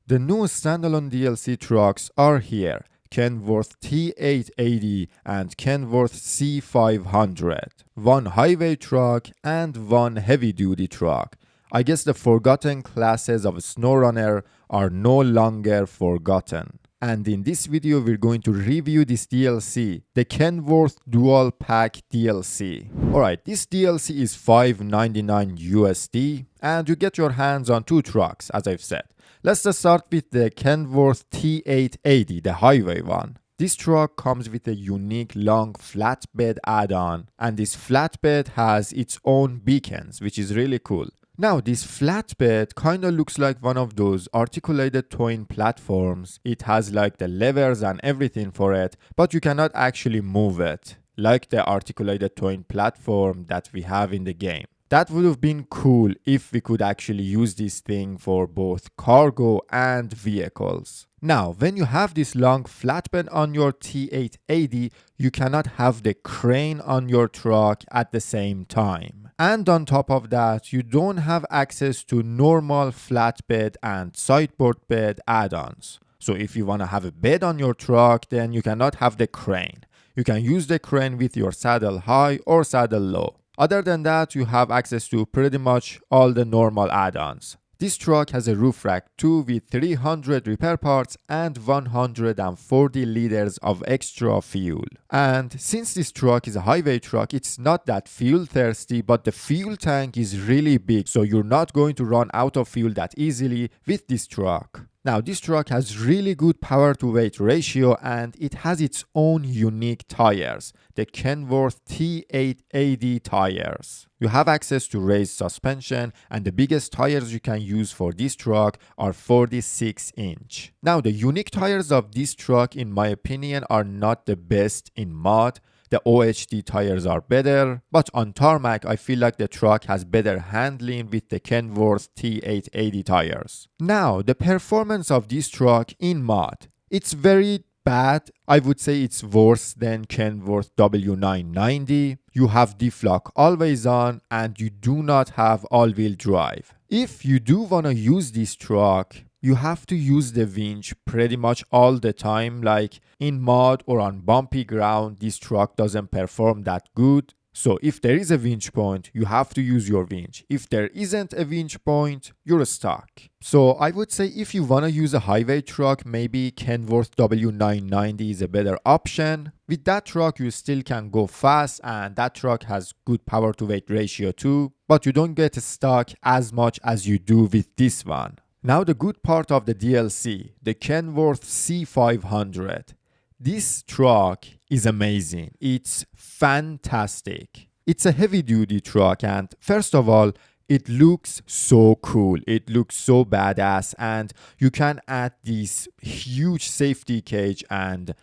The new standalone DLC trucks are here. Kenworth T880 and Kenworth C500. One highway truck and one heavy-duty truck. I guess the forgotten classes of SnowRunner are no longer forgotten. And in this video we're going to review this DLC, the Kenworth Dual Pack DLC. Alright, this DLC is $5.99 USD and you get your hands on two trucks, as I've said. Let's just start with the Kenworth T880, the highway one. This truck comes with a unique long flatbed add-on, and this flatbed has its own beacons, which is really cool. Now, this flatbed kinda looks like one of those articulated towing platforms. It has like the levers and everything for it, but you cannot actually move it, like the articulated towing platform that we have in the game. That would have been cool if we could actually use this thing for both cargo and vehicles. Now, when you have this long flatbed on your T880, you cannot have the crane on your truck at the same time. And on top of that, you don't have access to normal flatbed and sideboard bed add-ons. So if you want to have a bed on your truck, then you cannot have the crane. You can use the crane with your saddle high or saddle low. Other than that, you have access to pretty much all the normal add-ons. This truck has a roof rack too with 300 repair parts and 140 liters of extra fuel. And since this truck is a highway truck, it's not that fuel thirsty, but the fuel tank is really big, so you're not going to run out of fuel that easily with this truck. Now, this truck has really good power to weight ratio and it has its own unique tires, the Kenworth T880 tires. You have access to raised suspension and the biggest tires you can use for this truck are 46-inch. Now, the unique tires of this truck, in my opinion, are not the best in mod. The OHD tires are better, but on tarmac I feel like the truck has better handling with the Kenworth T880 tires. Now, the performance of this truck in mod. It's very bad. I would say it's worse than Kenworth W990. You have diff lock always on and you do not have all-wheel drive. If you do want to use this truck, you have to use the winch pretty much all the time. Like in mud or on bumpy ground, this truck doesn't perform that good. So if there is a winch point, you have to use your winch. If there isn't a winch point, you're stuck. So I would say if you want to use a highway truck, maybe Kenworth W990 is a better option. With that truck, you still can go fast and that truck has good power to weight ratio too, but you don't get stuck as much as you do with this one. Now the good part of the DLC, the Kenworth C500. This truck is amazing. It's fantastic. It's a heavy-duty truck and first of all, it looks so cool. It looks so badass and you can add this huge safety cage and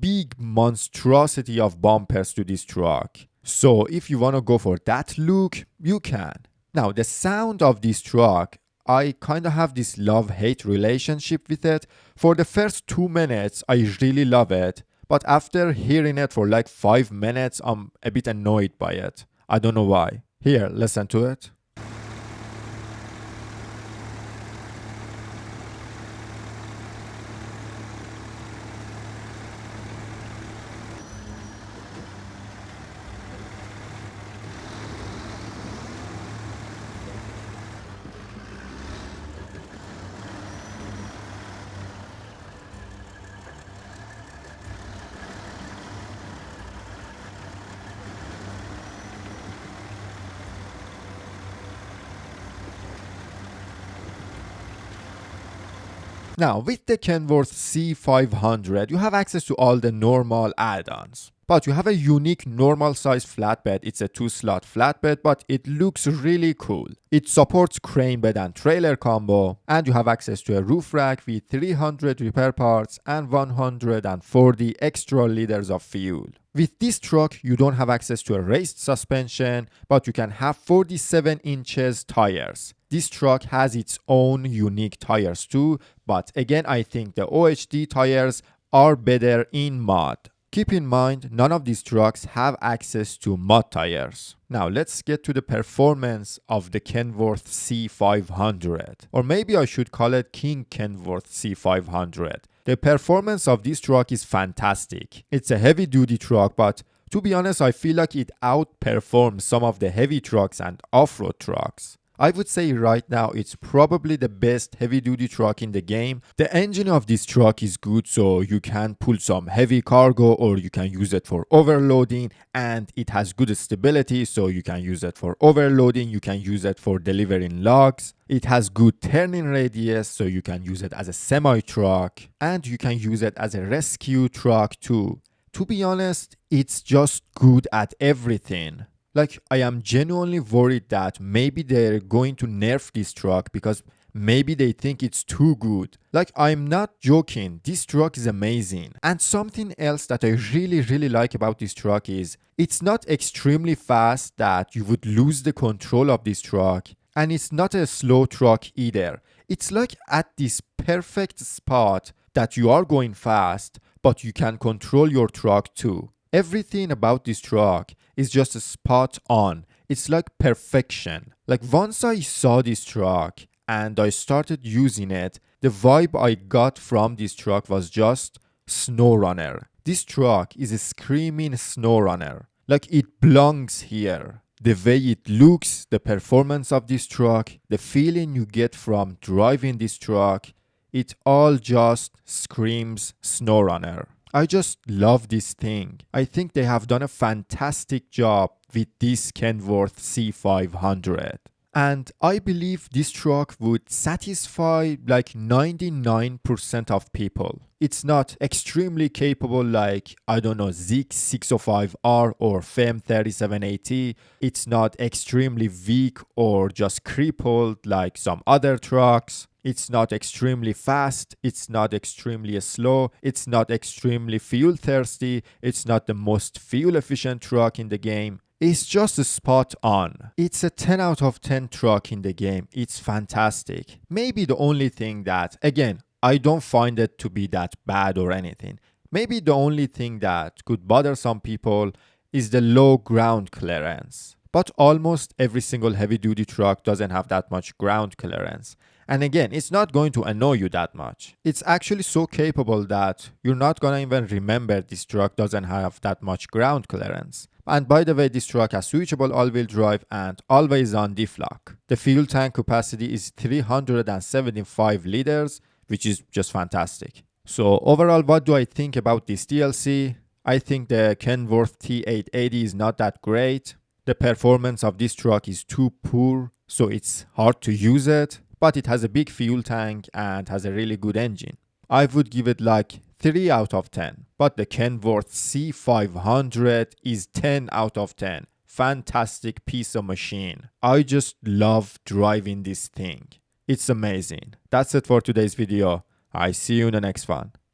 big monstrosity of bumpers to this truck. So if you want to go for that look, you can. Now the sound of this truck, I kind of have this love-hate relationship with it. For the first 2 minutes, I really love it. But after hearing it for like 5 minutes, I'm a bit annoyed by it. I don't know why. Here, listen to it. Now, with the Kenworth C500, you have access to all the normal add-ons. But you have a unique normal size flatbed. It's a 2-slot flatbed, but it looks really cool. It supports crane bed and trailer combo, and you have access to a roof rack with 300 repair parts and 140 extra liters of fuel. With this truck, you don't have access to a raised suspension, but you can have 47 inches tires. This truck has its own unique tires too, but again, I think the OHD tires are better in mod. Keep in mind, none of these trucks have access to mud tires. Now let's get to the performance of the Kenworth C500. Or maybe I should call it King Kenworth C500. The performance of this truck is fantastic. It's a heavy duty truck, but to be honest, I feel like it outperforms some of the heavy trucks and off-road trucks. I would say right now it's probably the best heavy duty truck in the game. The engine of this truck is good, so you can pull some heavy cargo or you can use it for overloading, and it has good stability, so you can use it for overloading, you can use it for delivering logs. It has good turning radius, so you can use it as a semi truck, and you can use it as a rescue truck too. To be honest, it's just good at everything. Like, I am genuinely worried that maybe they're going to nerf this truck because maybe they think it's too good. Like, I'm not joking, this truck is amazing. And something else that I really like about this truck is it's not extremely fast that you would lose the control of this truck, and it's not a slow truck either. It's like at this perfect spot that you are going fast, but you can control your truck too. Everything about this truck is just spot on. It's like perfection. Like, once I saw this truck and I started using it, the vibe I got from this truck was just SnowRunner. This truck is a screaming SnowRunner. Like, it belongs here. The way it looks, the performance of this truck, the feeling you get from driving this truck, it all just screams SnowRunner. I just love this thing. I think they have done a fantastic job with this Kenworth C500. And I believe this truck would satisfy like 99% of people. It's not extremely capable like, I don't know, Zeek 605R or FEM 3780. It's not extremely weak or just crippled like some other trucks. It's not extremely fast, it's not extremely slow, it's not extremely fuel thirsty, it's not the most fuel efficient truck in the game. It's just spot on. It's a 10 out of 10 truck in the game. It's fantastic. Maybe the only thing that, again, I don't find it to be that bad or anything. Maybe the only thing that could bother some people is the low ground clearance. But almost every single heavy duty truck doesn't have that much ground clearance. And again, it's not going to annoy you that much. It's actually so capable that you're not gonna even remember this truck doesn't have that much ground clearance. And by the way, this truck has switchable all-wheel drive and always-on diff lock. The fuel tank capacity is 375 liters, which is just fantastic. So overall, what do I think about this DLC? I think the Kenworth T880 is not that great. The performance of this truck is too poor, so it's hard to use it. But it has a big fuel tank and has a really good engine. I would give it like 3 out of 10. But the Kenworth C500 is 10 out of 10. Fantastic piece of machine. I just love driving this thing. It's amazing. That's it for today's video. I see you in the next one.